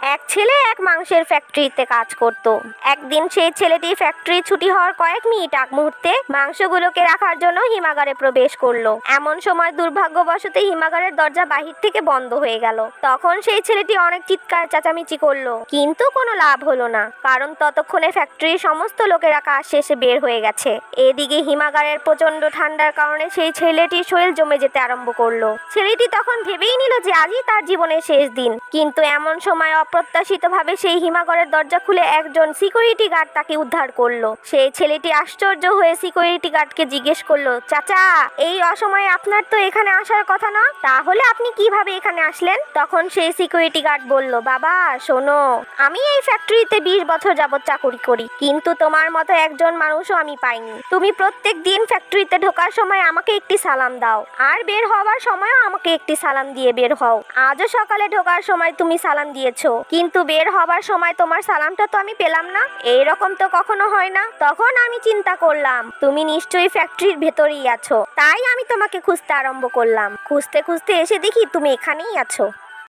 এক ছেলে এক মাংসের ফ্যাক্টরিতে কাজ করত। একদিন সেই ছেলেটি ফ্যাক্টরি ছুটি হওয়ার কয়েক মিনিট আগ মুহূর্তে মাংসগুলোকে রাখার জন্য হিমাগারে প্রবেশ করলো। এমন সময় দুর্ভাগ্যবশত হিমাগারের দরজা বাহির থেকে বন্ধ হয়ে গেল। তখন সেই ছেলেটি অনেক চিৎকার চেঁচামেচি করলো, কিন্তু কোনো লাভ হলো না, কারণ ততক্ষণে ফ্যাক্টরির সমস্ত লোকেরা কাজ শেষে বের হয়ে গেছে। এদিকে হিমাগারের প্রচন্ড ঠান্ডার কারণে সেই ছেলেটির শরীর জমে যেতে আরম্ভ করলো। ছেলেটি তখন ভেবেই নিল যে আজই তার জীবনের শেষ দিন। কিন্তু এমন সময় অপ্রত্যাশিতভাবে সেই হিমাগারের দরজা খুলে একজন সিকিউরিটি গার্ড তাকে উদ্ধার করলো। সেই ছেলেটি আশ্চর্য হয়ে সিকিউরিটি গার্ডকে জিজ্ঞেস করলো, চাচা, এই অসময়ে আপনার তো এখানে আসার কথা না, তাহলে আপনি কিভাবে এখানে আসলেন? তখন সেই সিকিউরিটি গার্ড বলল, বাবা শোনো, আমি এই ফ্যাক্টরিতে 20 বছর যাবত চাকরি করি, কিন্তু তোমার মতো একজন মানুষও আমি পাইনি। তুমি প্রত্যেক দিন ফ্যাক্টরিতে ঢোকার সময় আমাকে একটি সালাম দাও, আর বের হওয়ার সময়ও আমাকে একটি সালাম দিয়ে বের হও। আজও সকালে ঢোকার সময় তুমি সালাম দিয়েছো, কিন্তু বের হবার সময় তোমার সালামটা তো আমি পেলাম না। এইরকম তো কখনো হয় না। তখন আমি চিন্তা করলাম তুমি নিশ্চয়ই ফ্যাক্টরির ভেতরেই আছো, তাই আমি তোমাকে খুঁজতে আরম্ভ করলাম। খুঁজতে খুঁজতে এসে দেখি তুমি এখানেই আছো।